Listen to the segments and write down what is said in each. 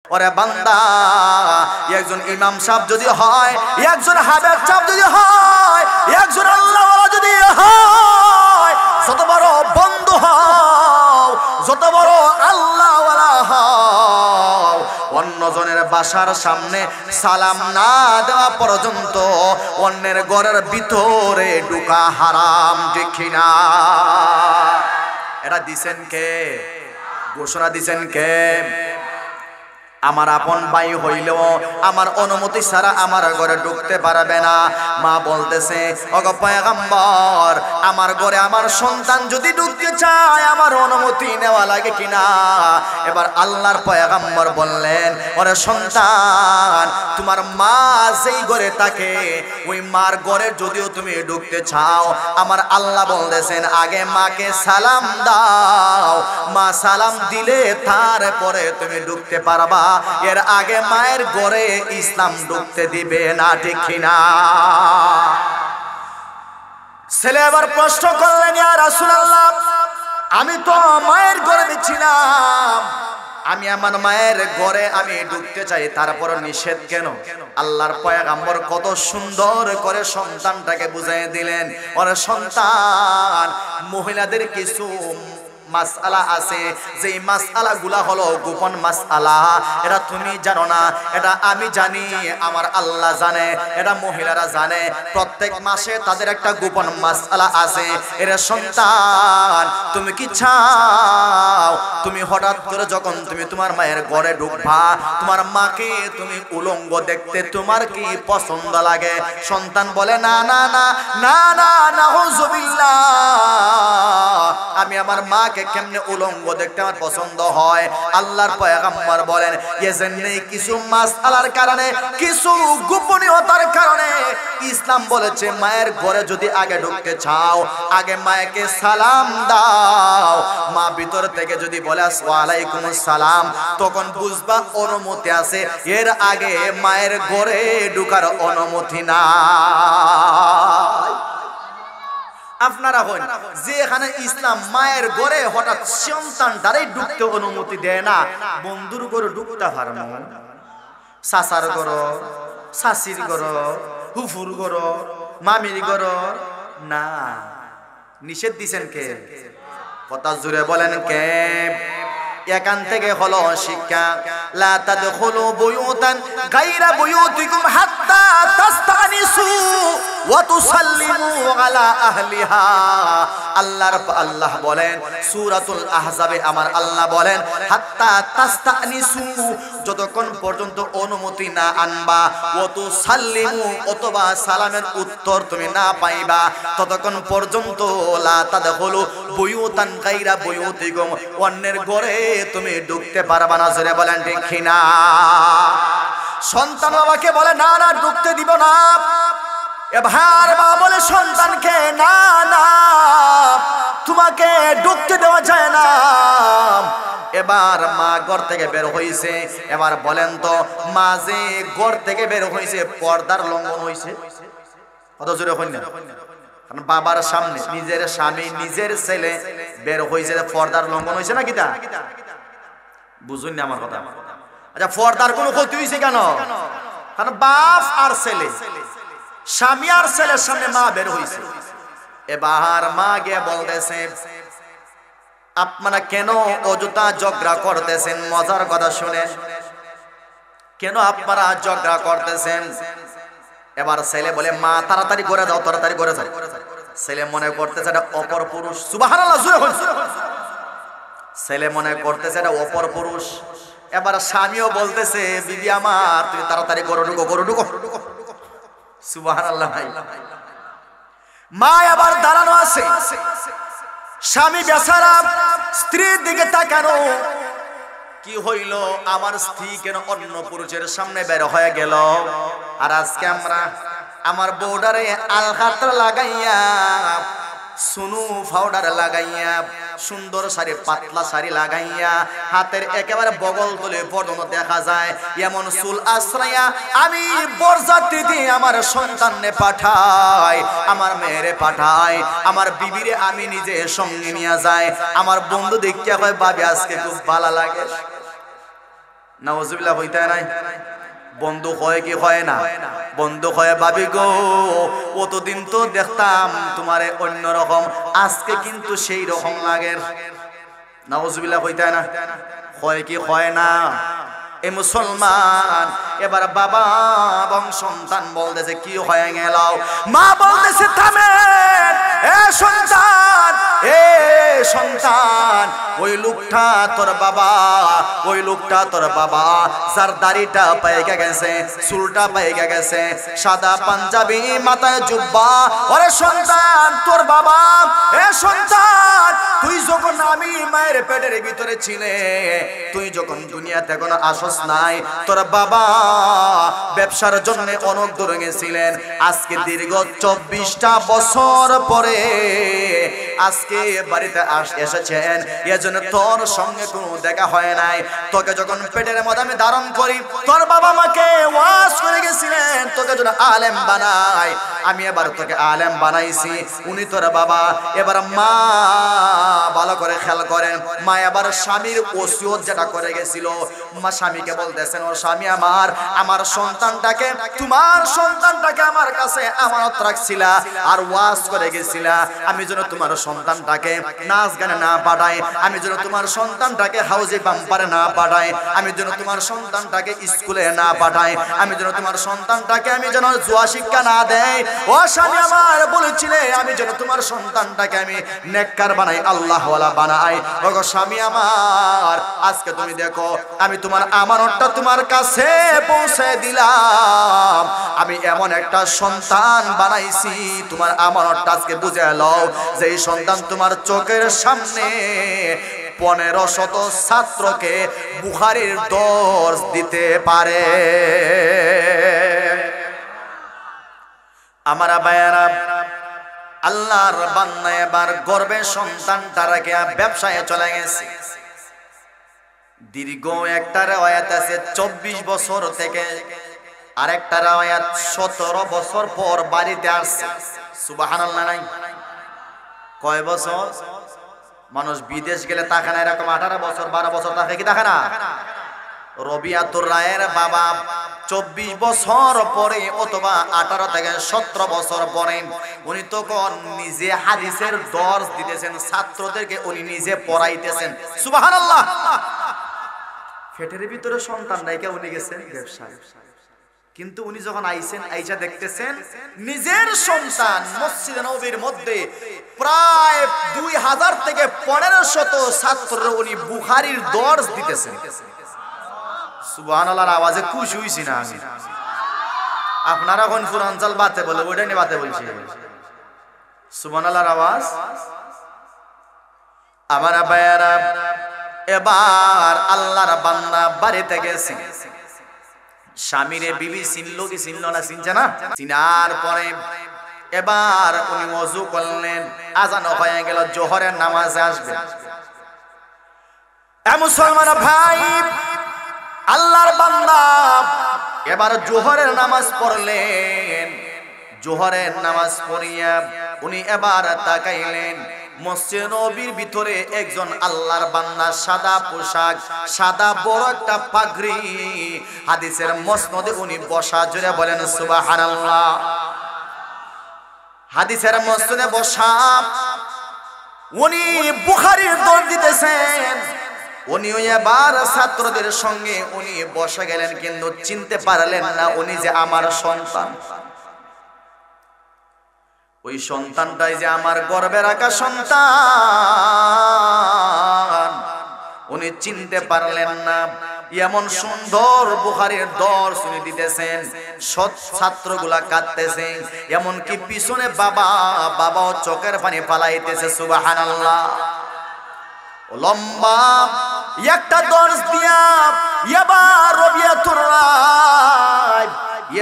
ওরে বান্দা, একজন ইমাম সাহেব যদি হয়, একজন হাফেজ সাহেব যদি হয়, একজন আল্লাহওয়ালা যদি হয়, যত বড় বন্ধু হও, যত বড় আল্লাহওয়ালা হও, অন্যজনের বাসার সামনে সালাম না দেওয়া পর্যন্ত অন্যের ঘরের ভিতরে ঢোকা হারাম, ঠিক না? এটা দিছেন কে? ঘোষণা দিছেন কে? আমার আপন ভাই হইলেও আমার অনুমতি ছাড়া আমার ঘরে ঢুকতে পারবে না। মা বলতেছে, ওগো পয়গম্বর, আমার ঘরে আমার সন্তান যদি ঢুকতে চায় আমার অনুমতি নেওয়া লাগে কিনা? এবার আল্লাহর পয়গম্বর বললেন, ওরে সন্তান, তোমার মা যেই ঘরে থাকে ওই মার ঘরে যদিও তুমি ঢুকতে চাও, আমার আল্লাহ বলতেছেন আগে মাকে সালাম দাও, মা সালাম দিলে তারপরে তুমি ঢুকতে পারবা, এর আগে মায়ের ঘরে ইসলাম ঢুকতে দিবে না, ঠিক না? ছেলে এবার প্রশ্ন করলেন, ইয়া রাসূলুল্লাহ, আমি তো মায়ের ঘরে ছিলাম, আমি আমার মায়ের ঘরে আমি ঢুকতে চাই, তারপর নিষেধ কেন? আল্লাহর পয়গম্বর কত সুন্দর করে সন্তানটাকে বুঝিয়ে দিলেন, ওরে সন্তান, মহিলাদের কিছু মাসআলা আছে, যেই মাসআলা গুলা হলো গোপন মাসআলা, এটা তুমি জানো না, এটা আমি জানি, আমার আল্লাহ জানে, এটা মহিলারা জানে। প্রত্যেক মাসে তাদের একটা গোপন মাসআলা আছে। এর সন্তান, তুমি কি চাও তুমি হঠাৎ করে যখন তুমি তোমার মায়ের ঘরে ঢুকবা, তোমার মাকে তুমি উলঙ্গ দেখতে তোমার কি পছন্দ লাগে? সন্তান বলে, না না না না না, নাউযুবিল্লাহ, আমি আমার মাকে কেমনে উলঙ্গ দেখতে আমার পছন্দ হয়? আল্লাহর পয়গম্বর বলেন, এজন্যই কিছু মাসআলার কারণে, কিছু গোপনীয়তার কারণে ইসলাম বলেছে মায়ের ঘরে যদি আগে ঢুকতে চাও, আগে মায়েকে সালাম দাও। মা ভিতর থেকে যদি বলে ওয়ালাইকুম আসসালাম, তখন বুঝবা অনুমতি আছে, এর আগে মায়ের ঘরে ঢোকার অনুমতি না। আপনারা হন যে এখানে ইসলাম মায়ের ঘরে হঠাৎ সন্তানটারে ঢুকতে অনুমতি দেয় না, বন্ধুর ঘরে ঢুকতে পারবো, চাচার ঘর, চাচির ঘর, ফুফুর ঘর, মামির ঘর না, নিষেধ দিছেন কে? কথা জুড়ে বলেন কে? এখান থেকে হলো শিক্ষা, লা তাদখুলু বুয়ুতান গায়রা বুয়ুতিকুম হাত্তা তাস্তানিসু ওয়া তুসাল্লিমু আলা আহলিহা। আল্লাহ বলেন সূরাতুল আহজাবে, আমার আল্লাহ বলেন হাত্তা তাস্তানিসু, যতক্ষণ পর্যন্ত অনুমতি না আনবা, ওয়া তুসাল্লিমু, অথবা সালামের উত্তর তুমি না পাইবা, ততক্ষণ পর্যন্ত লা তাদখুলু বুয়ুতান গায়রা বুয়ুতিকুম, অন্যের ঘরে তুমি ঢুকতে পারবা না। জোরে বলেন ঠিক কিনা? সন্তান বাবাকে বলে, না না ঢুকতে দিব না। এবার বাবা বলে সন্তানকে, না না তোমাকে ঢুকতে দেওয়া যায় না। এবার মা ঘর থেকে বের হইছে, এবার বলেন তো মা যে ঘর থেকে বের হইছে পর্দার লঙ্ঘন হইছে? কত জোরে হই না? কারণ বাবার সামনে নিজের স্বামী, নিজের ছেলে বের হইছে, পর্দার লঙ্ঘন হইছে না? কিটা বুঝুন না আমার কথা? আচ্ছা, পর্দার কোনো ক্ষতি হইছে কেন? কারণ বাপ আর ছেলে, স্বামী আর ছেলের সামনে মা বের হইছে। এবার মা গিয়ে বলতেছে, আপনারা কেন অযথা ঝগড়া করতেছেন? মজার কথা শুনেন, কেন আপনারা ঝগড়া করতেছেন? এবার ছেলে বলে, মা তাড়াতাড়ি ঘরে যাও, তাড়াতাড়ি ঘরে যাও। ছেলে মনে করতেছে এটা অপর পুরুষ। সুবহানাল্লাহ, জোরে বল। ছেলে মনে করতেছে এটা অপর পুরুষ। এবার স্বামীও বলতেছে, বিবি আমার তুমি তাড়াতাড়ি ঘরে ঢুকো, ঘরে ঢুকো। সুবহানাল্লাহ। মা আবার দাঁড়ানো আছে, স্বামী বেচারা স্ত্রীর দিকে তাকানো, কি হইল আমার স্ত্রী কেন অন্য পুরুষের সামনে বের হয়ে গেল? আর আজকে আমরা আমার বউডারে আলখাতরা লাগাইয়া, সুনু পাউডার লাগাইয়া, সুন্দর শাড়ি, পাতলা শাড়ি লাগাইয়া, হাতের একেবারে বগল তলে পর্যন্ত দেখা যায় এমন চুল আশ্রয়া আমি বরযাত্রী দিয়ে আমার সন্তানকে পাঠাই, আমার মেয়েরে পাঠাই, আমার বিবিরে আমি নিজে সঙ্গে নিয়ে যাই। আমার বন্ধু দেখতে হয়, ভাবি আজকে খুব ভালো লাগে। নাউজুবিল্লাহ হইতে নাই। বন্ধু হয় কি হয় না? বন্ধু হয়। ভাবি গো, অতদিন তো দেখতাম তোমারে অন্যরকম, আজকে কিন্তু সেই রকম লাগে। নাউজুবিল্লাহ হইতে না? হয় কি হয় না? এ মুসলমান, এবার বাবা এবং সন্তান বলতেছে কি হয়ে গেল? মা বলতেছে থামেন, এ সন্তান, এ সন্তান, ওই লোকটা তোর বাবা, ওই লোকটা তোর বাবা যার দাড়িটা পাইকা গেছে, চুলটা পাইকা গেছে, সাদা পাঞ্জাবি, মাথায় জুব্বা, ওরে সন্তান তোর বাবা। এ সন্তান, তুই যখন আমি মায়ের পেটের ভিতরে ছিলে, তুই যখন দুনিয়াতে কোনো আসস নাই, তোর বাবা ব্যবসার জন্য অনেক দূরে গেছিলেন। আজকে দীর্ঘ 24টা বছর পরে আজকে বাড়িতে এসেছেন, এজন্য তোর সঙ্গে কোনো দেখা হয় নাই। তোকে যখন পেটের মধ্যে আমি ধারণ করি, তোর বাবা মাকে ওয়াজ করে গেছিলেন তোকে যেন আলেম বানাই, আমি এবার তোকে আলেম বানাইছি। উনি তোর বাবা। এবার মা ভালো করে খেয়াল করেন, মা এবার স্বামীর ওসিয়ত যেটা করে গেছিল, মা স্বামীকে বলতেছেন, ও স্বামী আমার, আমার সন্তানটাকে, তোমার সন্তানটাকে আমার কাছে আমানত রাখছিলা আর ওয়াজ করে গেছিলা, আমি যেন তোমার সন্তানটাকে নাচ গানে না পাঠাই, আমি যেন তোমার সন্তানটাকে হাউজে বাম্পারে না পাঠাই, আমি যেন তোমার সন্তানটাকে স্কুলে না পাঠাই, আমি যেন তোমার সন্তানটাকে আমি যেন জুয়া শিক্ষা না দেয়। ও স্বামী আমার বলেছিলে, আমি যেন তোমার সন্তানটাকে আমি নেককার বানাই, আল্লাহওয়ালা বানাই। ও গো স্বামী আমার, আজকে তুমি দেখো আমি তোমার আমানতটা তোমার কাছে পৌঁছে দিলাম, আমি এমন একটা সন্তান বানাইছি, তোমার আমানতটা আজকে বুঝে লও যে এই সন্তান তোমার চোখের সামনে 1500 ছাত্রকে বুখারীর দর্স দিতে পারে। আমার ভাইয়েরা, আল্লাহর বান্দা এবার গর্বে সন্তানটাকে ব্যবসায় চলে গেছে। দীর্ঘ একটা রওয়ায়াত আছে 24 বছর থেকে, আর একটা রওয়ায়াত 17 বছর পর বাড়িতে আসছে। সুবহানাল্লাহ নাই? কয় বছর? মানুষ বিদেশ গেলে থাকে না এরকম 18 বছর 12 বছর থাকে কি থাকে না? রবিয়াতুর রায়ের বাবা 24 বছর পরে অথবা 18 থেকে 17 বছর পরে উনি তখন নিজে হাদিসের দর্স দিতেছেন, ছাত্রদেরকে উনি নিজে পড়াইতেছেন। সুবহানাল্লাহ। পেটের ভিতরে সন্তান রেখে উনি গেছেন ব্যবসায়, কিন্তু উনি যখন আইছেন, আইসা দেখতেছেন নিজের সন্তান মসজিদে নববীর মধ্যে প্রায় 2000 থেকে 1500 ছাত্র উনি বুখারীর দর্স দিতেছেন। সুবহানাল্লাহর আওয়াজে খুশি হইছি না আমি? আপনারা কোন পুরাঞ্চল বাতে বলে ওইটা নিয়ে বাতে বলছি। সুবহানাল্লাহর আওয়াজ। আমার ভাইয়ারা, এবার আল্লাহর বান্দা বাড়িতে গেছে। স্বামীরে বিবি চিনলো কি চিনল না? চিনছে না? চিনার পরে এবার উনি ওযু করলেন, আজান হয়ে গেল, জোহরের নামাজে আসবে। এ মুসলমান ভাই, আল্লাহর বান্দা এবার জোহরের নামাজ পড়লেন। জোহরের নামাজ পড়িয়া উনি এবার তাকাইলেন, মসজিদ নববীর ভিতরে একজন আল্লাহর বান্দা সাদা পোশাক, সাদা বড় একটা পাগড়ি, হাদিসের মসনদে উনি বসা, জোরে বলেন সুবহানাল্লাহ। হাদিসের মসনদে বসা উনি বুখারীর দর্স দিতেছেন। উনি এবার ছাত্রদের সঙ্গে উনি বসে গেলেন, কিন্তু চিনতে পারলেন না উনি যে আমার সন্তান। ওই সন্তানটাই যে আমার গর্ভে রাখা সন্তান, উনি চিনতে পারলেন না। এমন সুন্দর বুখারীর দর্স উনি দিতেছেন, সৎ ছাত্রগুলা কাঁদতেছে, এমনকি পিছনে বাবাও চোখের পানি ফালাইতেছে। সুবহানাল্লাহ। লম্বা একটা দর্স দিয়া এবার রবিয়াতুর রায়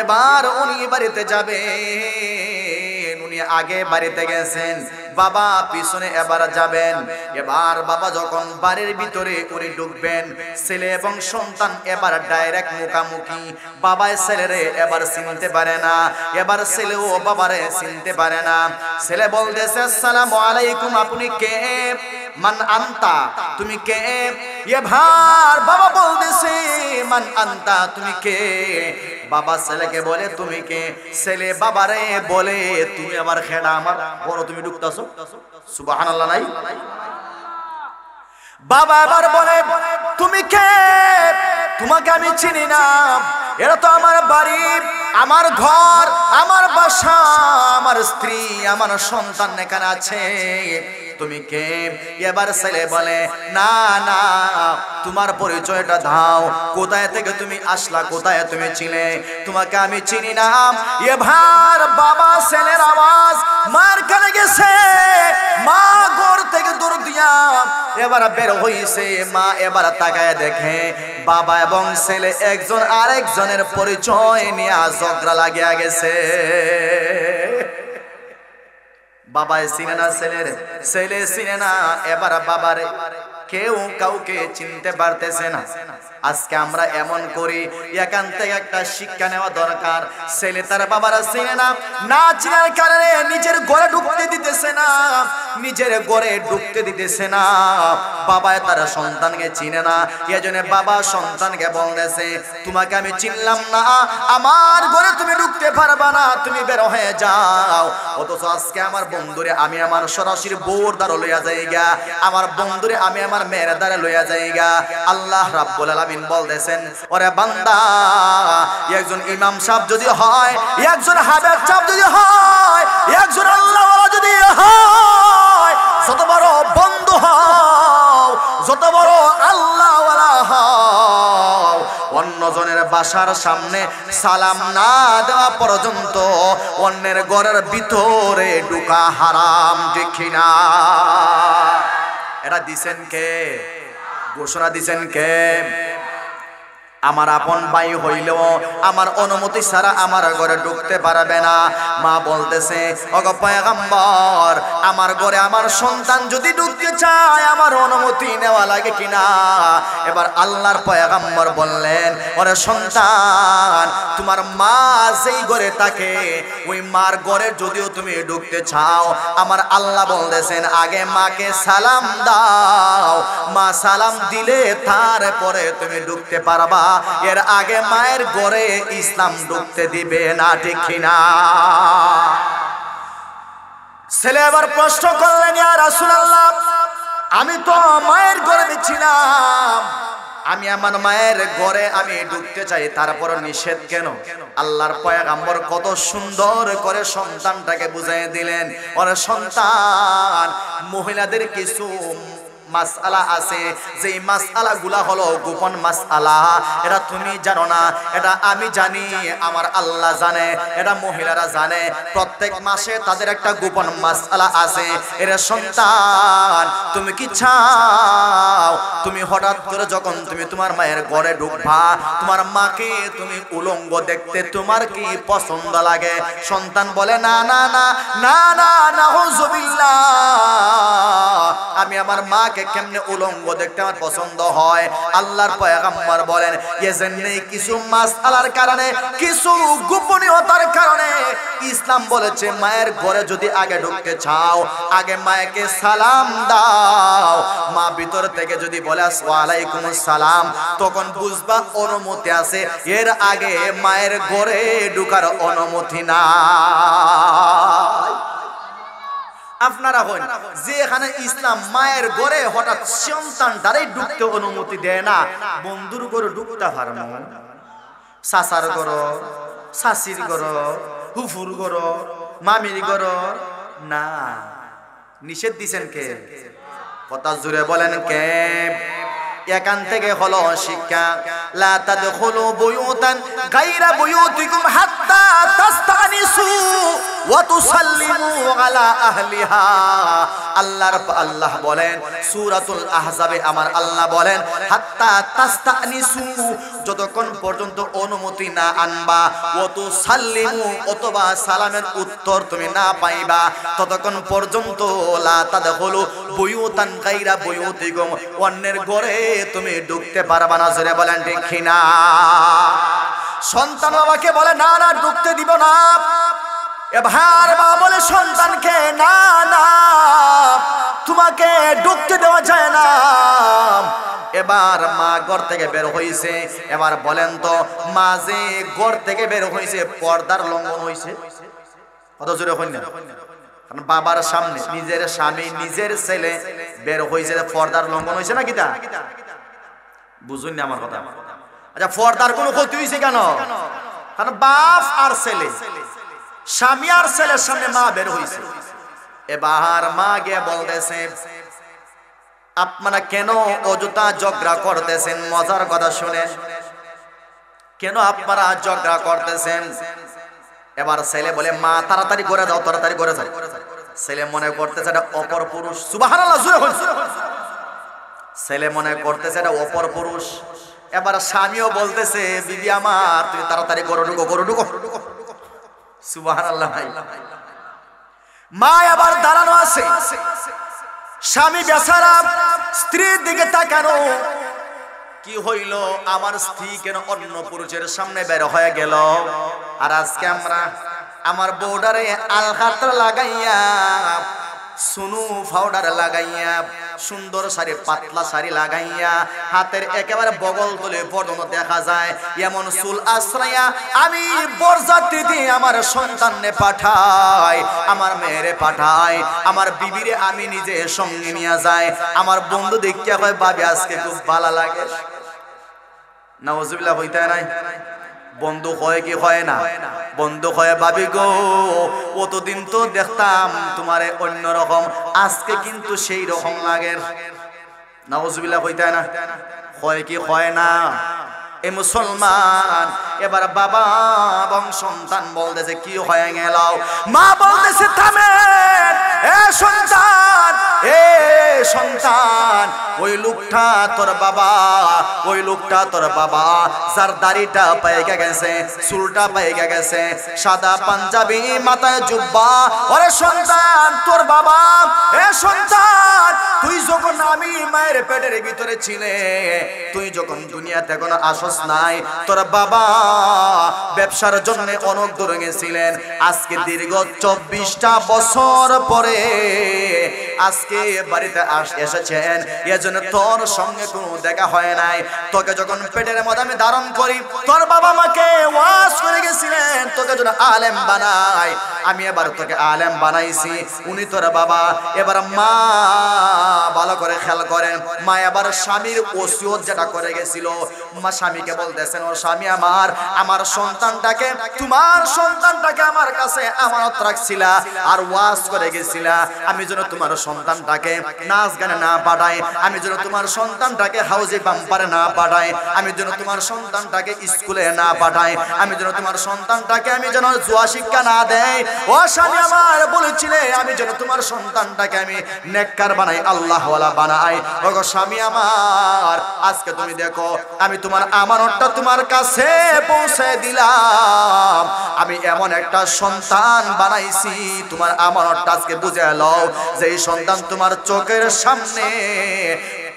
এবার উনি বাড়িতে যাবেন। উনি আগে বাড়িতে গেছেন, বাবা পিছনে এবার যাবেন। এবার বাবা যখন বাড়ির ভিতরে উনি ঢুকবেন, ছেলে এবং সন্তান এবার ডাইরেক্ট মুখামুখি। বাবা ছেলেরে এবার চিনতে পারে না, এবার ছেলেও বাবারে চিনতে পারে না। ছেলে বলতেছে, আসসালামু আলাইকুম, আপনি কে? মান আনতা, তুমি কে? এবার বাবা বলতেছে মান আনতা, তুমি কে? বাবা ছেলেকে বলে তুমি কে? ছেলে বাবারে বলে তুমি আমার খেড়া, আমার বড়, তুমি ঢুকতাছো? সুবহানাল্লাহ নাই? বাবা আবার বলে তুমি কে? তোমাকে আমি চিনি না, এরা তো আমার বাড়ি, আমার ঘর, আমার বাসা, আমার স্ত্রী, আমার সন্তান এখানে আছে, তুমি কে? এবার ছেলে বলে না না, তোমার পরিচয়টা দাও, কোথায় থেকে তুমি আসলা, কোথায় তুমি ছিলে, তোমাকে আমি চিনি না। এবার বাবা ছেলের আওয়াজ মার কানে গেছে, মা ঘর থেকে দৌড় দিয়া এবার বের হইছে। মা এবার তাকায় দেখে বাবা এবং ছেলে একজন আরেকজনের পরিচয় নিয়ে ঝগড়া লাগিয়া গেছে। বাবা চিনে না ছেলের, ছেলে চিনে না এবার বাবারে, কেউ কাউকে চিনতে পারতেছে না। আজকে আমরা এমন করি, এখান থেকে একটা শিক্ষা নেওয়া দরকার। ছেলে তার বাবারা চিনে না, না চিনার কারণে নিজের ঘরে ঢুকতে দিতেছে না, নিজের ঘরে ঢুকতে দিতেছে না। বাবা তার সন্তানকে চিনে না, এজন্য বাবা সন্তানকে বলতেছে তোমাকে আমি চিনলাম না, আমার ঘরে তুমি ঢুকতে পারবা না, তুমি বের হয়ে যাও। অথচ আজকে আমার বন্ধুরে আমি আমার সরাসরি বউর দ্বারা লইয়া যাইগা, আমার বন্ধুরে আমি আমার মেয়ের দ্বারা লইয়া যাইগা। আল্লাহ রাব্বুল আলামিন বলতেছেন ওরে বান্দা, একজন ইমাম সাহেব যদি হয়, একজন হাফেজ সাহেব যদি হয়, একজন আল্লাহওয়ালা যদি হয়, যত বড় বন্ধু হও, যত বড় আল্লাহওয়ালা হও, অন্যজনের বাসার সামনে সালাম না দেওয়া পর্যন্ত অন্যের ঘরের ভিতরে ঢোকা হারাম, ঠিক না? এটা দিছেন কে? ঘোষণা দিছেন কে? আমার আপন ভাই হইলেও আমার অনুমতি ছাড়া আমার ঘরে ঢুকতে পারবে না। মা বলতেছে ওগো পয়গম্বর, আমার ঘরে আমার সন্তান যদি ঢুকতে চায় আমার অনুমতি নেওয়া লাগে কিনা? এবার আল্লাহর পয়গম্বর বললেন ওরে সন্তান, তোমার মা যেই ঘরে থাকে ওই মার ঘরে যদিও তুমি ঢুকতে চাও, আমার আল্লাহ বলতেছেন আগে মাকে সালাম দাও, মা সালাম দিলে তারপরে তুমি ঢুকতে পারবা, এর আগে মায়ের ঘরে ইসলাম ঢুকতে দিবে না, ঠিক না? ছেলে আবার প্রশ্ন করলেন ইয়া রাসূলুল্লাহ, আমি তো মায়ের ঘরে ছিলাম, আমি আমার মায়ের ঘরে আমি ঢুকতে চাই, তারপর নিষেধ কেন? আল্লাহর পয়গম্বর কত সুন্দর করে সন্তানটাকে বুঝিয়ে দিলেন ওরে সন্তান, মহিলাদের কিছু মাসআলা আছে, যে মাসআলা গুলা হলো গোপন মাসআলা, এটা তুমি জানো না, এটা আমি জানি, আমার আল্লাহ জানে, এটা মহিলারা জানে। প্রত্যেক মাসে তাদের একটা গোপন মাসআলা আছে। এর সন্তান, তুমি কি চাও তুমি হঠাৎ করে যখন তুমি তোমার মায়ের ঘরে ঢুকবা, তোমার মাকে তুমি উলঙ্গ দেখতে তোমার কি পছন্দ লাগে? সন্তান বলে না না না না না, নাউযুবিল্লাহ, আমি আমার মাকে কেমনে উলঙ্গ দেখতে আমার পছন্দ হয়? আল্লাহর পয়গম্বর বলেন এজন্যে কিছু মাসআলার কারণে, কিছু গোপনীয়তার কারণে ইসলাম বলেছে মায়ের ঘরে যদি আগে ঢুকতে চাও আগে মায়েকে সালাম দাও। মা ভিতর থেকে যদি বলে ওয়ালাইকুমুস সালাম, তখন বুঝবা অনুমতি আছে, এর আগে মায়ের ঘরে ঢোকার অনুমতি না। আপনারা হন যে এখানে ইসলাম মায়ের ঘরে হঠাৎ সন্তান দ্বারাই ঢুকতে অনুমতি দেয় না, বন্ধুর ঘরে ঢুকতে পারবো, চাচার ঘর, চাচির ঘর, হুফুর ঘর, মামির ঘর না, নিষেধ দিছেন কে? কথা জুড়ে বলেন কে? এখান থেকে হলো শিক্ষা, লা তাদখুলু বুয়ুতান গায়রা বুয়ুতিকুম হাত্তা তাস্তানিসু ওয়া তুসাল্লিমু আলা আহলিহা। আল্লাহ বলেন সূরাতুল আহজাবে, আমার আল্লাহ বলেন হাত্তা তাস্তানিসু, যতক্ষণ পর্যন্ত অনুমতি না আনবা, ওয়া তুসাল্লিমু অথবা সালামের উত্তর তুমি না পাইবা, ততক্ষণ পর্যন্ত লা তাদখুলু বুয়ুতান গায়রা বুয়ুতিকুম, অন্যের ঘরে তুমি ঢুকতে পারবা না। জোরে বলেন ঠিক কিনা? সন্তান বাবাকে বলে না না ঢুকতে দিব না, এবার বাবা বলে সন্তানকে না না তোমাকে ঢুকতে দেওয়া যায় না, এবার মা ঘর থেকে বের হইছে। এবার বলেন তো মা যে ঘর থেকে বের হইছে পর্দার লঙ্ঘন হইছে? কত জোরে হই না? কারণ বাবার সামনে নিজের স্বামী নিজের ছেলে বের হইছে, পর্দার লঙ্ঘন হইছে না কিটা? বুঝুন না আমার কথা? আচ্ছা পর্দার কোনো ক্ষতি হইছে কেন? কারণ বাপ আর ছেলে, স্বামী আর ছেলের সামনে মা বের হইছে। এবার মা গিয়ে বলতেছে আপনারা কেন অযথা ঝগড়া করতেছেন? মজার কথা শুনেন, কেন আপনারা ঝগড়া করতেছেন? এবার ছেলে বলে মা তাড়াতাড়ি করে দাও, তাড়াতাড়ি করে যাও। ছেলে মনে করতেছে এটা অপর পুরুষ। সুবহানাল্লাহ, জোরে বল। ছেলে মনে করতেছে এটা অপর পুরুষ। এবার স্বামীও বলতেছে বিবি আমার তুমি তাড়াতাড়ি করো, ঢুকো করো ঢুকো। সুবহানাল্লাহ। মা আবার দাঁড়ানো আছে, স্বামী বেচারা স্ত্রীর দিকে তাকানো। কি হইল আমার স্ত্রী কেন অন্য পুরুষের সামনে বের হয়ে গেল? আর আজকে আমরা আমার বউডারে আলহাতরা লাগাইয়া, সুনু পাউডার লাগাইয়া, সুন্দর শাড়ি পাতলা শাড়ি লাগাইয়া, হাতের একেবারে বগল তুলে পর্যন্ত দেখা যায় এমন চুল আশ্রয়া আমি বরযাত্রী দিয়ে আমার সন্তানকে পাঠাই, আমার মেয়েরে পাঠাই, আমার বিবিরে আমি নিজে সঙ্গে নিয়ে যাই। আমার বন্ধু দেখতে হয় ভাবি আজকে খুব ভালো লাগে। নাউজুবিল্লাহ হইতে নাই? বন্ধু হয় কি হয় না? বন্ধু হয় ভাবি গো অতদিন তো দেখতাম তোমারে অন্যরকম, আজকে কিন্তু সেই রকম লাগে। নাউজুবিল্লাহ হইতে না? হয় কি হয় না? এ মুসলমান এবার বাবা এবং সন্তান বলতেছে কি হয়ে গেল? মা বলতেছে থামেন, এ সন্তান, এ সন্তান, ওই লোকটা তোর বাবা, ওই লোকটা তোর বাবা যার দাড়িটা পাইকে গেছে, চুলটা পাইকে গেছে, সাদা পাঞ্জাবি মাথায় জুব্বা, ওরে সন্তান তোর বাবা। এ সন্তান তুই যখন আমি মায়ের পেটের ভিতরে ছিলে, তুই যখন দুনিয়াতে কোনো আসস নাই, তোর বাবা ব্যবসার জন্য অনেক দূরে গেছিলেন। আজকে দীর্ঘ 24টা বছর পরে আজকে বাড়িতে এসেছেন, এজন্য তোর সঙ্গে কোনো দেখা হয় নাই। তোকে যখন পেটের মধ্যে আমি ধারণ করি, তোর বাবা মাকে ওয়াজ করে গেছিলেন তোকে যেন আলেম বানাই, আমি এবার তোকে আলেম বানাইছি। উনি তোর বাবা। এবার মা ভালো করে খেয়াল করেন, মা এবার স্বামীর ওসিয়ত যেটা করে গেছিল, মা স্বামীকে বলতেছেন ও স্বামী আমার, আমার সন্তানটাকে, তোমার সন্তানটাকে আমার কাছে আমানত রাখছিলা আর ওয়াজ করে গেছিলা, আমি যেন তোমার সন্তানটাকে নাচ গানে না পাঠাই, আমি যেন তোমার সন্তানটাকে হাউজে বাম্পারে না পাঠাই, আমি যেন তোমার সন্তানটাকে স্কুলে না পাঠাই, আমি যেন তোমার সন্তানটাকে আমি যেন জুয়া শিক্ষা না দেই। ও স্বামী আমার বলেছিলে আমি যেন তোমার সন্তানটাকে আমি নেককার বানাই, আল্লাহওয়ালা বানাই। ও গো স্বামী আমার, আজকে তুমি দেখো আমি তোমার আমানতটা তোমার কাছে পৌঁছে দিলাম, আমি এমন একটা সন্তান বানাইছি, তোমার আমানতটা আজকে বুঝে লও যে এই সন্তান তোমার চোখের সামনে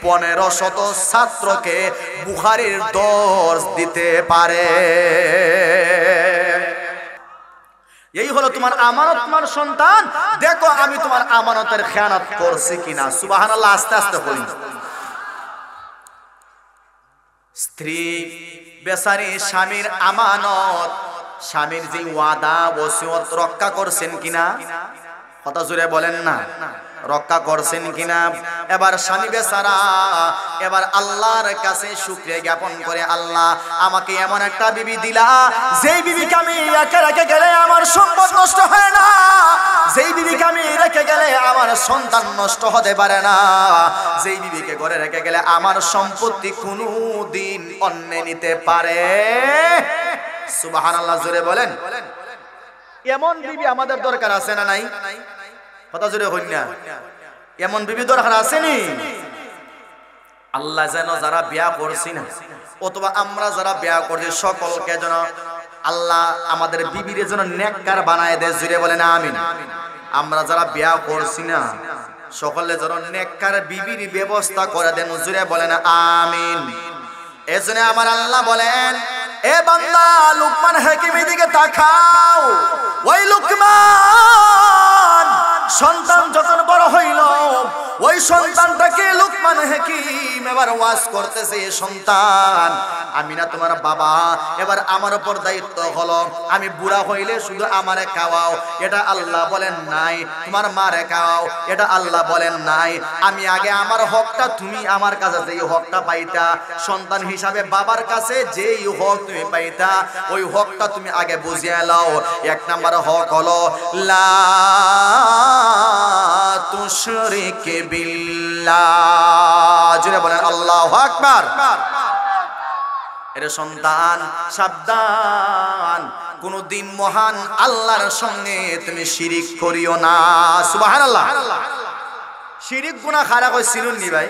1500 ছাত্রকে বুখারীর দর্স দিতে পারে। এই হলো তোমার আমানত, তোমার সন্তান। দেখো আমি তোমার আমানতের খেয়ানত করছি কিনা। সুবহানাল্লাহ, আস্তে আস্তে বলি। স্ত্রী বেচারি স্বামীর আমানত, স্বামীর যে ওয়াদা ওসিয়ত রক্ষা করছেন কিনা? কথা জুড়ে বলেন না, রক্ষা করছেন কিনা? এবার স্বামী বেচারা এবার আল্লাহর কাছে শুকরিয়া জ্ঞাপন করে, আল্লাহ আমাকে এমন একটা বিবি দিলা, যেই বিবিকে আমি রেখে গেলে আমার সম্পদ নষ্ট হয় না, যেই বিবিকে আমি রেখে গেলে আমার সন্তান নষ্ট হতে পারে না, যেই বিবিকে ঘরে রেখে গেলে আমার সম্পত্তি কোনোদিন অন্য নিতে পারে। সুবহানাল্লাহ, জোরে বলেন। এমন বিবি আমাদের দরকার আছে না নাই? কথা জোরে হই না? এমন বিবি দরকার আসেনি? আল্লাহ যেন যারা বিয়া করছি না অথবা আমরা যারা বিয়া করছি সকলকে যেন আল্লাহ আমাদের বিবির যেন নেককার বানায় দেয়। জোরে বলেন আমিন। আমরা যারা বিয়া করছি না সকলে যেন নেককার বিবির ব্যবস্থা করে দেন। জোরে বলেন আমিন। এজন্য আমার আল্লাহ বলেন, এ বান্দা লুকমান হাকিমের দিকে তাকাও। ওই লুকমান সন্তান যখন বড় হইল, ওই সন্তানটাকে লুকমান হাকিম এবার ওয়াজ করতেছে, সন্তান আমি না তোমার বাবা, এবার আমার উপর দায়িত্ব হলো আমি বুড়া হইলে শুধু আমারে খাওয়াও, এটা আল্লাহ বলেন নাই। তোমার মারে খাওয়াও, এটা আল্লাহ বলেন নাই। আমি আগে আমার হকটা, তুমি আমার কাছে যেই হকটা পাইতা সন্তান হিসাবে বাবার কাছে যেই হক তুমি পাইতা, ওই হকটা তুমি আগে বুঝিয়ে নাও। এক নাম্বার হক হলো লা তুশরিক বিল্লাহ। জোরে বলেন আল্লাহু আকবার। এর সন্তান সাবধান, কোনদিন মহান আল্লাহর সঙ্গে তুমি শিরিক করিও না। সুবহানাল্লাহ। শিরিক গুনাহ খারাপ হয় চিনুন নি ভাই?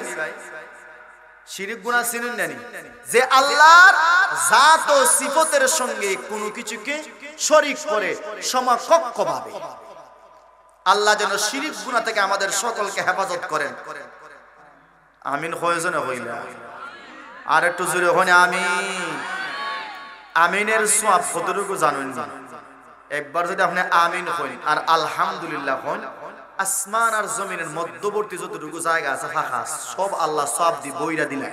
শিরিক গুনাহ চিনুন না নি? যে আল্লাহর জাত ও সিফতের সঙ্গে কোনো কিছুকে শরীক করে সমকক্ষ ভাবে। আল্লাহ যেন শিরিক গুনাহ থেকে আমাদের সকলকে হেফাজত করেন। আমিন হয়েছে না হইলা? আর একটু জোরে হনে আমিন। আমিনের সওয়াব কতটুকু জানেন না? একবার যদি আপনি আমিন হন আর আলহামদুলিল্লাহ হন, আসমান আর জমিনের মধ্যবর্তী যতটুকু জায়গা আছে ফাঁকা, সব আল্লাহ সওয়াব দি বইরা দিলেন।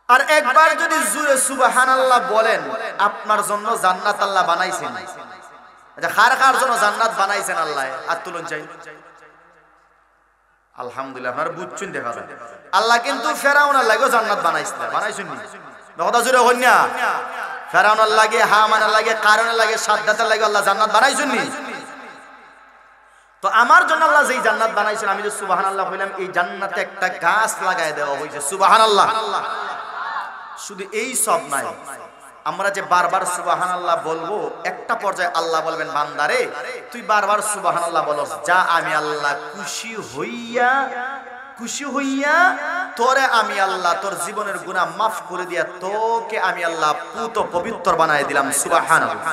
আর একবার যদি জোরে সুবহানাল্লাহ বলেন, আপনার জন্য জান্নাত আল্লাহ বানাইছেন। আচ্ছা, কার জন্য জান্নাত বানাইছেন আল্লাহ? আর তুলুন চাই আলহামদুলিল্লাহ। আপনারা বুঝছেন, দেখা যায় আল্লাহ কিন্তু ফেরাউনের লাগেও জান্নাত বানাইছেন। বানাইছেন নি? কথা জোরে হন না। ফেরাউনের লাগে, হামানের লাগে, কারণের লাগে, সাদ্দাতের লাগে আল্লাহ জান্নাত বানাইছেন নি? তো আমার জন্য আল্লাহ যেই জান্নাত বানাইছেন, আমি যে সুবহানাল্লাহ কইলাম, এই জান্নাতে একটা গাছ লাগায় দেওয়া হয়েছে। সুবহানাল্লাহ। শুধু এই সব নাই, আমরা যে বারবার সুবহানাল্লাহ বলবো, একটা পর্যায়ে আল্লাহ বলবেন, বান্দারে তুই বারবার সুবহানাল্লাহ বলস, যা আমি আল্লাহ খুশি হইয়া তোরে আমি আল্লাহ তোর জীবনের গুনাহ মাফ করে দিয়া তোকে আমি আল্লাহ পুত পবিত্র বানায় দিলাম। সুবহানাল্লাহ।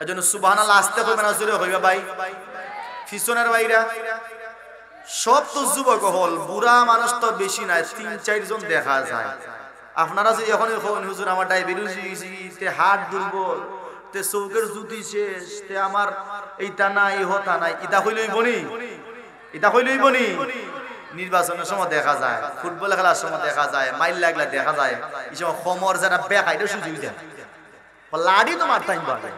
এজন্য সুবহানাল্লাহ আসতে হবে না, জোরে হইবে ভাই। পিছনের ভাইরা সব তো যুবক হল, বুড়া মানুষ তো বেশি নাই, ৩-৪ জন দেখা যায়। আপনারা যে এখন হুজুর আমার ডায়াবেটিস, তে হার্ট দুর্বল, তে চৌকের জুতি শেষ, তে আমার এইটা নাই হতা নাই, ইটা হইলই বনি, ইটা হইলই বনি। নির্বাচনের সময় দেখা যায়, ফুটবল খেলার সময় দেখা যায়, মাইল লাগলে দেখা যায়, এই সময় খমর যারা বেখা এটা সুযোগ দেয়, লাড়ি তো মারতে পারে।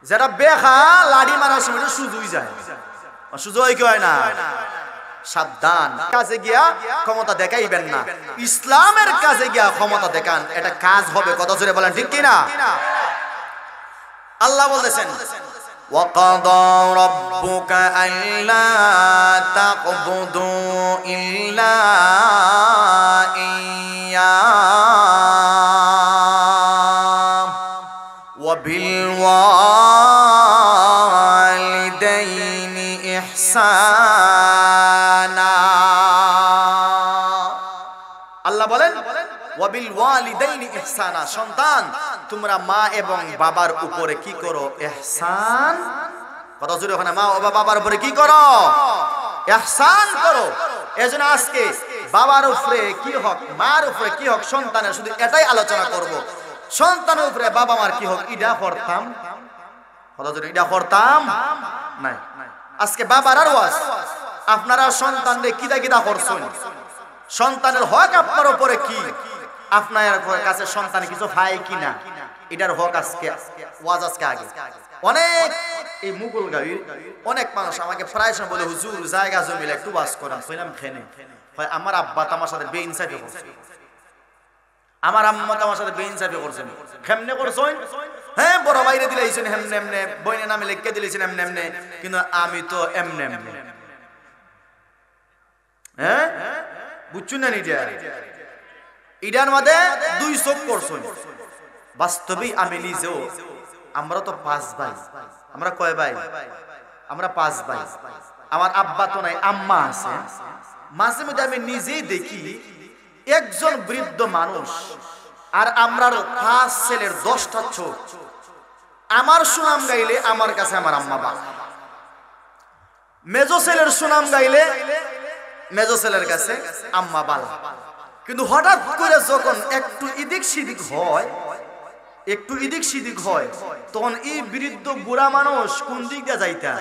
যারা বেখা লাড়ি মারার সময় সুযোগ যায়, সুযোগ কি হয় না? সাবধান, কাজে গিয়া ক্ষমতা দেখাইবেন না। ইসলামের কাজে গিয়া ক্ষমতা দেখান, এটা কাজ হবে। কত জোরে বলেন ঠিক কিনা? আল্লাহ বলেছেন, وَقَضَى رَبُّكَ أَلَّا تَعْبُدُوا إِلَّا إِيَّاهُ وَبِالْوَالِدَيْنِ إِحْسَانًا। আল্লাহ বলেন, ওয়াবিল ওয়ালিদাইনি ইহসানা, সন্তান তোমরা মা এবং বাবার উপরে কি করো? ইহসান। কত জোরে ওখানে মা ও বাবার উপরে কি করো? ইহসান করো। এজন্য আজকে বাবার উপরে কি হক, মার উপরে কি হক সন্তানের, শুধু এটাই আলোচনা করব। সন্তানের উপরে বাবা মার কি হক, ইডা করতাম। কত জোরে ইডা করতাম নাই। আজকে বাবার আর ওয়াজ, আপনারা সন্তানরে কিদা কিদা করছেন, সন্তানের হক আপনার উপরে কি, আপনার কাছে সন্তান কিছু পায় কিনা, এটার হক আজকে ওয়াজ। আজকে আগে অনেক এই মুঘল গাড়ির অনেক মানুষ আমাকে প্রায় সময় বলে, হুজুর জায়গা জমিলে একটু ওয়াজ করেন। কইলাম খেনে, আমার আব্বা আমার সাথে বেইনসাফি করছে, আমার আম্মা আমার সাথে বেইনসাফি করছেন। কেমনে করছেন? হ্যাঁ, বড় বাইরে দিলেছেন হেমনে এমনে, বইনের নামে লিখে দিলেছেন এমনে এমনে, কিন্তু আমি তো এমনে এমনে। হ্যাঁ, বুঝছুন না? ইডার মধ্যে 2 চোখ করছেন। বাস্তবে আমি নিজেও, আমরা তো 5 ভাই। আমরা কয় ভাই? আমরা 5 ভাই। আমার আব্বা তো নাই, আম্মা আছে। মাঝে মধ্যে আমি নিজেই দেখি একজন বৃদ্ধ মানুষ আর আমরার 5 ছেলের 10টা চোখ। আমার সুনাম গাইলে আমার কাছে আমার আম্মা বাবা, মেজো ছেলের সুনাম গাইলে মেজো ছেলের কাছে আম্মা বাবা। কিন্তু হঠাৎ করে যখন একটু এদিক সেদিক হয়, একটু ইদিক সিদিক হয়, তখন এই বৃদ্ধ বুড়া মানুষ কোন দিক দিয়ে যাইতা,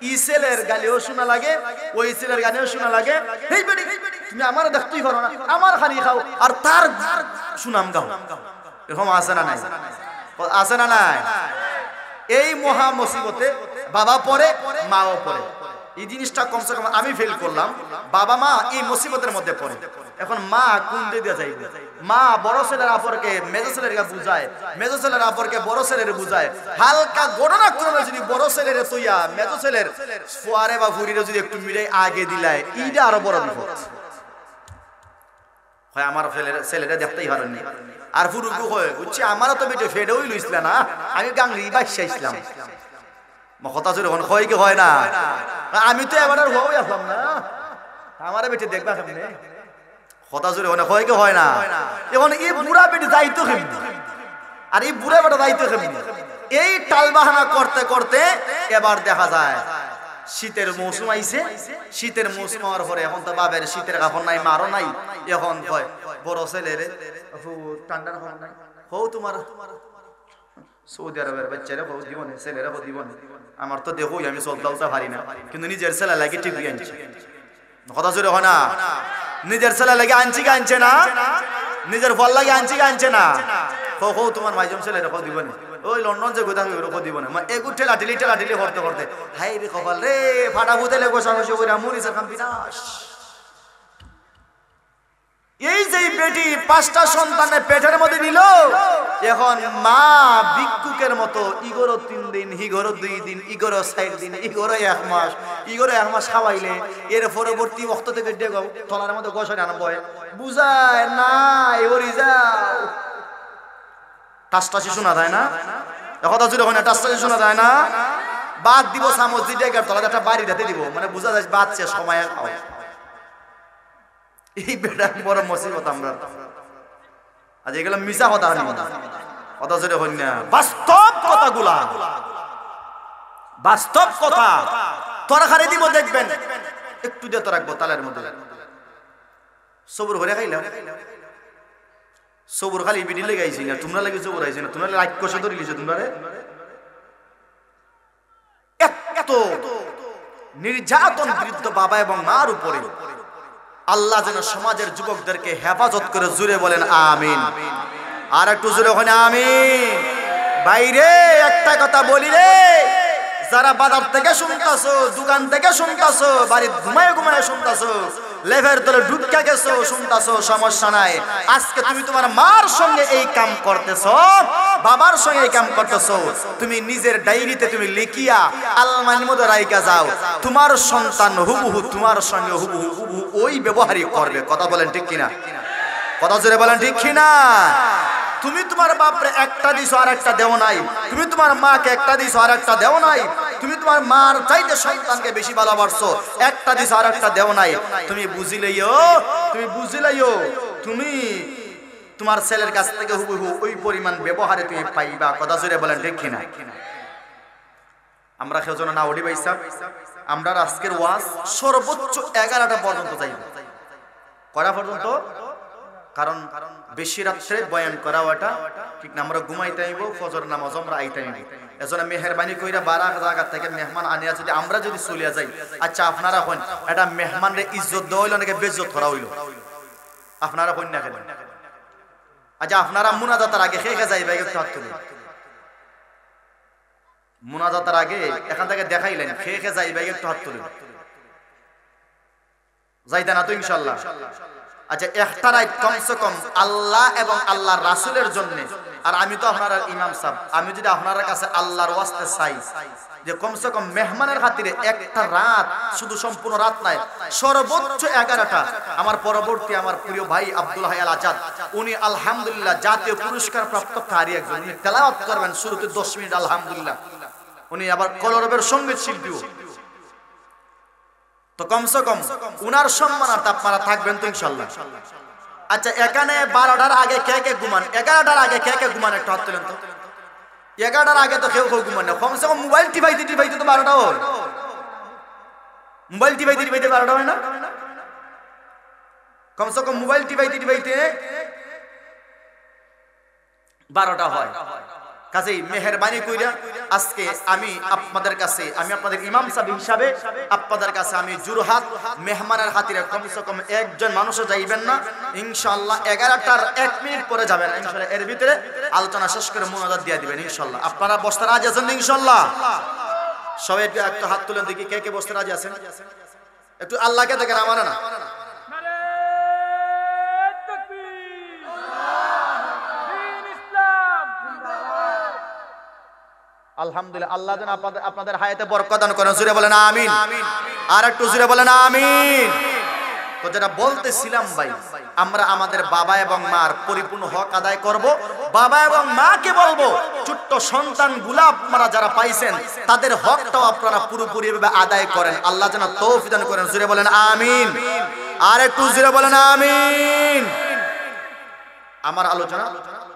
ই ছেলের গালিও শোনা লাগে, ওই ছেলের গালিও শোনা লাগে, এই বেটি তুমি আমার দেখতেই পারো না, আমার খালি খাও আর তার সুনাম গাও। এরকম আছে না নাই? আছে না নাই? এই মহা মুসিবতে বাবা পড়ে, মাও পড়ে। এই জিনিসটা কমসে কম আমি ফিল করলাম, বাবা মা এই মুসিবতের মধ্যে পড়ে। এখন মা কোন দিকে যাইবে? মা বড় ছেলের আপরকে মেজো ছেলেরকে বুঝায়, মেজো ছেলের আপরকে বড় ছেলের বুঝায়। হালকা ঘটনাক্রমে যদি বড় ছেলের তুইয়া মেজো ছেলের ফুয়ারে বা ফুরিরে যদি একটু মিলে আগে দিলায়, এইটা আরো বড় বিপদ হয়। আমার ছেলেটা দেখতেই পারেননি, আর ফুরুকু হয় বুঝছি আমারও তো বেটে ফেডে হইল ইসলাম না, আমি গাঙ্গি বাইশা ইসলাম কথা জোরে হয় কি হয় না? আমি তো এবার হয়ে আসলাম না, আমার বেটে দেখবা কেমনে কথা জোরে হয় কি হয় না? এখন এই বুড়া বেটে যাইতো কেমনি, আর এই বুড়া বেটা যাইতো কেমনি? এই টালবাহানা করতে করতে এবার দেখা যায় শীতের মৌসুম আইছে। শীতের মৌসুম হওয়ার পরে এখন তো বাবের শীতের কাপড় নাই, মারও নাই। এখন কয় বড় ছেলের ঠান্ডার কাপড় নাই, হো তোমার সৌদি আরবের বাচ্চারা হো দিব না, ছেলেরা হো দিব না। আমার তো দেখো আমি চলতে পারি না, কিন্তু নিজের ছেলে লাগে ঠিকই আনছে। কথা জোরে হয় না? নিজের ছেলে লাগে আনছি কি আনছে না? নিজের ফল লাগে আনছি কি আনছে না? হো তোমার মাইজম ছেলেরা হো দিব না, ওই লন্ডন যে গোদা ওরকম দিব না। এগু ঠেলা ঠেলি করতে করতে হাই রে কপাল রে, ফাটা বুতেলে গোসাগোসি করে মরিচের কাম বিনাশ। এই যে বেটি 5টা সন্তানের পেটের মধ্যে নিল, এখন মা ভিক্ষুকের মতো ইগোরো 3 দিন, ইগোরো 2 দিন, ইগোরো 4 দিন, ইগোরো 1 মাস, ইগোরো 1 মাস খাওয়াইলে এর পরবর্তী বক্ত থেকে ডেগো তলার মধ্যে গোসরে আনবো বুঝায় না, এবারই যাও টাসটাসি শোনা যায় না? কথা জুড়ে হয় না? টাসটাসি শোনা যায় না? বাদ দিব চামচ দিয়ে ডেগার তলাতে একটা বাড়ি দিতে দিব, মানে বুঝা যায় বাচ্চা সময় খাও। এই বেটা বড় মুসিবত আমরা আজ এগুলো মিশা কথা না, কথা জোরে হই না, বাস্তব কথাগুলা, বাস্তব কথা। তরকারি দিব দেখবেন একটু দিয়ে তো রাখবো তালের মধ্যে, সবুর করে খাইলাম। সবুর খালি বিডি লেগাইছি না, তোমরা লাগে সবুর আইছি না, তোমরা লাইক কষে ধরে লিছো। তোমরা এত নির্যাতন বৃদ্ধ বাবা এবং মার উপরে আল্লাহ যেন সমাজের যুবকদেরকে হেফাজত করে, জুড়ে বলেন আমিন। আর একটু জুড়ে ওখানে আমিন। বাইরে একটা কথা বলি রে, যারা বাজার থেকে শুনতাছো, দোকান থেকে শুনতাছো, বাড়ির ঘুমায় ঘুমায় শুনতাছো, লেভের তলে ঢুকা গেছো শুনতাছো, সমস্যা নাই। আজকে তুমি তোমার মার সঙ্গে এই কাম করতেছো, বাবার সঙ্গে এই কাম করতেছো, তুমি নিজের ডায়েরিতে তুমি লিখিয়া আলমারির মধ্যে রাইখা যাও, তোমার সন্তান হুবহু তোমার সঙ্গে হুবহু ওই ব্যবহারই করবে। কথা বলেন ঠিক কিনা? কথা জোরে বলেন ঠিক কিনা? তুমি তোমার বাপরে একটা দিছো আর একটা দেও নাই, তুমি তোমার মাকে একটা দিছো আর একটা দেও নাই, তুমি তোমার মার চাইতে সন্তানকে বেশি ভালোবাসছো, একটা দিছো আর একটা দেও নাই। তুমি বুঝিলেইও, তুমি বুঝিলেইও তুমি তোমার ছেলের কাছ থেকে হুবহু ওই পরিমাণ ব্যবহারে তুমি পাইবা। কথা জোরে বলেন ঠিক কিনা? আমরা কেউ যেন না ওঠি ভাইসাব, আমরা আজকের ওয়াজ সর্বোচ্চ 11টা পর্যন্ত যাইব। করা পর্যন্ত? কারণ বেশি রাত্রে বয়ান করা ওটা ঠিক না, আমরা ঘুমাইতে আইব, ফজর নামাজ আমরা আইতে আইব। এজন্য মেহরবানি কইরা 12 জায়গা থেকে মেহমান আনিয়া যদি আমরা যদি চলিয়া যাই, আচ্ছা আপনারা হন এটা মেহমানরে ইজ্জত দেওয়া হইল নাকি বেইজ্জত করা হইল? আপনারা হন না কেন? আচ্ছা আপনারা মুনাজাতের আগে খেয়ে যাইবা একটু হাত তুলে, মুনাজাতের আগে এখান থেকে দেখাইলেন খেয়ে যাইবা একটু হাত তুলে, যাইতা না তো ইনশাআল্লাহ? আচ্ছা একটা রাত কমসে কম আল্লাহ এবং আল্লাহর রাসূলের জন্য, আর আমি তো আপনার ইমাম সাহেব, আমি যদি আপনার কাছে আল্লাহর ওয়াস্তে চাই যে কমসে কম মেহমানের খাতিরে একটা রাত, শুধু সম্পূর্ণ রাত নাই, সর্বোচ্চ 11টা। আমার পরবর্তী আমার প্রিয় ভাই আব্দুল হাই আল আজাদ, উনি আলহামদুলিল্লাহ জাতীয় পুরস্কার প্রাপ্ত কারি একজন, উনি তেলাওয়াত করবেন শুরুতে 10 মিনিট আলহামদুলিল্লাহ। উনি আবার কলরবের সঙ্গীত শিল্পীও, তো কমসে কম উনার সম্মানার্থে আপনারা থাকবেন তো ইনশাআল্লাহ। আচ্ছা এখানে 12টার আগে কে কে ঘুমান, 11টার আগে কে কে ঘুমান একটু হাত তোলেন তো। 11টার আগে তো কেউ ঘুমান না, কমসে কম মোবাইল টিপাইতে টিপাইতে তো 12টা হয়, মোবাইল টিপাইতে টিপাইতে 12টা হয় না? কমসে কম মোবাইল টিপাইতে টিপাইতে 12টা হয়। কাজেই মেহেরবানি কইরা আজকে আমি আপনাদের কাছে, আমি আপনাদের ইমাম সাহেব হিসাবে আপনাদের কাছে আমি জুরহাট মেহমানের খাতিরে কমসে কম একজন মানুষও যাইবেন না ইনশাআল্লাহ। 11টার 1 মিনিট পরে যাবেন ইনশাআল্লাহ। এর ভিতরে আলোচনা শেষ করে মুনাজাত দিয়ে দিবেন ইনশাআল্লাহ। আপনারা বসতে রাজি আছেন ইনশাআল্লাহ? সবাই একটু হাত তুলেন দেখি কে কে বসতে রাজি আছেন। একটু আল্লাহকে দেখেন, আমার না। আলহামদুলিল্লাহ। আল্লাহ যেন আপনাদের হায়াতে বরকত দান করেন। জোরে বলেন আমিন। আর একটু জোরে বলেন আমিন। তো যেটা বলতেছিলাম ভাই, আমরা আমাদের বাবা এবং মার পরিপূর্ণ হক আদায় করব। বাবা এবং মাকে বলবো ছোট্ট সন্তানগুলা আপনারা যারা পাইছেন তাদের হকটাও আপনারা পুরোপুরি ভাবে আদায় করেন। আল্লাহ যেন তৌফিক দান করেন। জোরে বলেন আমিন। আর একটু জোরে বলেন আমিন। আমার আলোচনা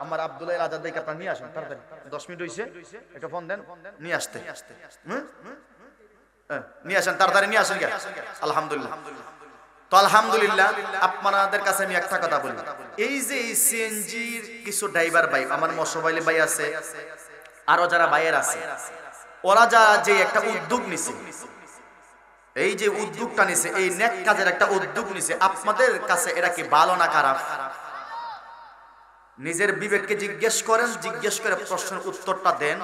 আমার আব্দুল্লাহ আজাদ ভাইকে আপনারা নিয়ে আসেন তাড়াতাড়ি। 10 মিনিট হইছে, একটা ফোন দেন নিয়ে আসতে। নিয়ে আসেন তাড়াতাড়ি, নিয়ে আসেন। আলহামদুলিল্লাহ। তো আলহামদুলিল্লাহ, আপনাদের কাছে আমি একটা কথা বলি। এই যে সিএনজির কিছু ড্রাইভার ভাই, আমার মশাইল ভাই আছে, আরো যারা ভাইয়ের আছে, ওরা যারা যে একটা উদ্যোগ নিছে, এই যে উদ্যোগটা নিছে, এই নেক কাজের একটা উদ্যোগ নিছে, আপনাদের কাছে এটা কি ভালো না খারাপ? নিজের বিবেককে জিজ্ঞেস করেন, জিজ্ঞেস করে প্রশ্নের উত্তরটা দেন।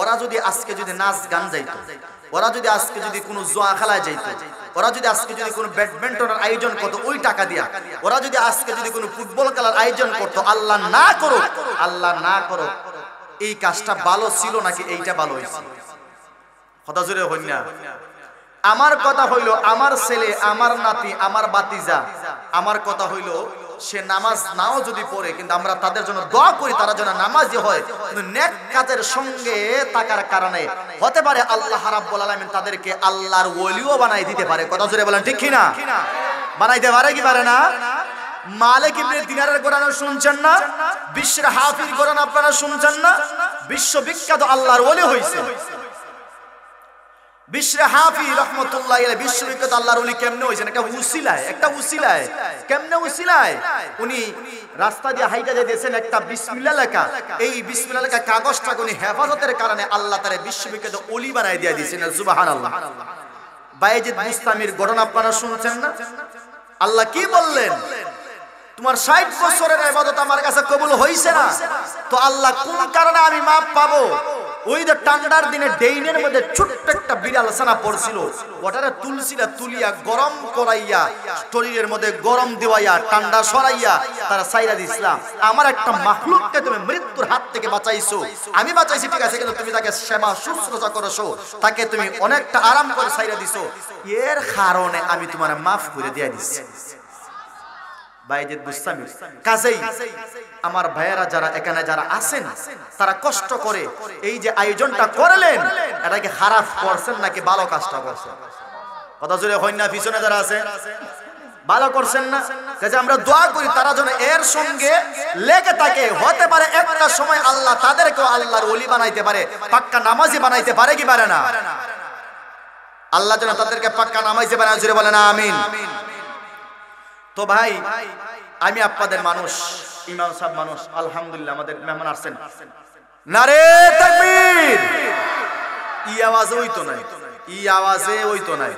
ওরা যদি আজকে যদি নাচ গান যাইতো, ওরা যদি আজকে যদি কোনো জুয়া খেলায় যাইতো, ওরা যদি আজকে যদি কোনো ব্যাডমিন্টনের আয়োজন করতো ওই টাকা দিয়া, ওরা যদি আজকে যদি কোনো ফুটবল খেলার আয়োজন করতো, আল্লাহ না করো, আল্লাহ না করো, এই কাজটা ভালো ছিল নাকি এইটা ভালো হয়েছে? কথা জোরে হই না। আমার কথা হইলো, আমার ছেলে, আমার নাতি, আমার বাতিজা, আমার কথা হইলো সে নামাজ নাও যদি পড়ে, কিন্তু আমরা তাদের জন্য দোয়া করি তারা যেন নামাজি হয়। কিন্তু নেক কাজের সঙ্গে থাকার কারণে হতে পারে আল্লাহ রাব্বুল আলামিন তাদেরকে আল্লাহর ওলিও বানাই দিতে পারে। কথা জোরে বলেন ঠিক কি না? বানাইতে পারে কি পারে না? মালিক ইবনে দিনারের কোরআন শুনছেন না? বিশ্বের হাফিজ কোরআন আপনারা শুনছেন না? বিশ্ববিখ্যাত আল্লাহর ওলি হইছে বিশরে হাফি রহমতুল্লাহ আলাইহি। বিশ্ববিখ্যাত আল্লাহর ওলি কেমনে হইছেন? একটা উসিলায় কেমনে উসিলায় উনি রাস্তা দিয়ে হাইটা যাইতেছেন, একটা বিসমিল্লাহ লেখা, এই বিসমিল্লাহ লেখা কাগজটা উনি হেফাজতের কারণে আল্লাহ তাআলা বিশ্ববিখ্যাত ওলি বানাই দিয়ে দিয়েছেন। সুবহানাল্লাহ। বায়েজিদ মুস্তামির ঘটনা আপনারা শুনছেন না? আল্লাহ কি বললেন? তোমার 60 বছরের ইবাদত আমার কাছে কবুল হইছে না, তো আল্লাহ কোন কারণে আমি মাপ পাবো? ওই যে ঠান্ডার দিনে ডেইনের মধ্যে ছোট্ট একটা বিড়াল ছানা পড়ছিল, ওটারে তুলসিরা তুলিয়া গরম করাইয়া শরীরের মধ্যে গরম দেওয়াইয়া ঠান্ডা সরাইয়া তারা সাইরা দিছিলাম। আমার একটা মাখলুককে তুমি মৃত্যুর হাত থেকে বাঁচাইছো, আমি বাঁচাইছি ঠিক আছে, কিন্তু তুমি তাকে সেবা শুশ্রূষা করেছো, তাকে তুমি অনেকটা আরাম করে সাইরা দিছো, এর কারণে আমি তোমার মাফ করে দিয়ে দিচ্ছি। বাইজিদ বুস্তামি। কাজেই আমার ভাইয়েরা যারা এখানে যারা আছেন, তারা কষ্ট করে এই যে আয়োজনটা করলেন, এটাকে খারাপ করছেন নাকি ভালো কাজটা করছেন? কথা জুড়ে হই না? পিছনে যারা আছে ভালো করছেন না? কাজে আমরা দোয়া করি তারা যেন এর সঙ্গে লেগে থাকে। হতে পারে একটা সময় আল্লাহ তাদেরকেও আল্লাহর ওলি বানাইতে পারে, পাক্কা নামাজি বানাইতে পারে কি পারে না? আল্লাহ যেন তাদেরকে পাক্কা নামাজি বানায়। জুড়ে বলেন আমিন। তো ভাই, আমি আপনাদের মানুষ, ইমাম সাহেব মানুষ, আলহামদুলিল্লাহ আমাদের মেহমান আসছেন, নারে তাকবীর, ই আওয়াজে হইতো নাই, ই আওয়াজে হইতো নাই।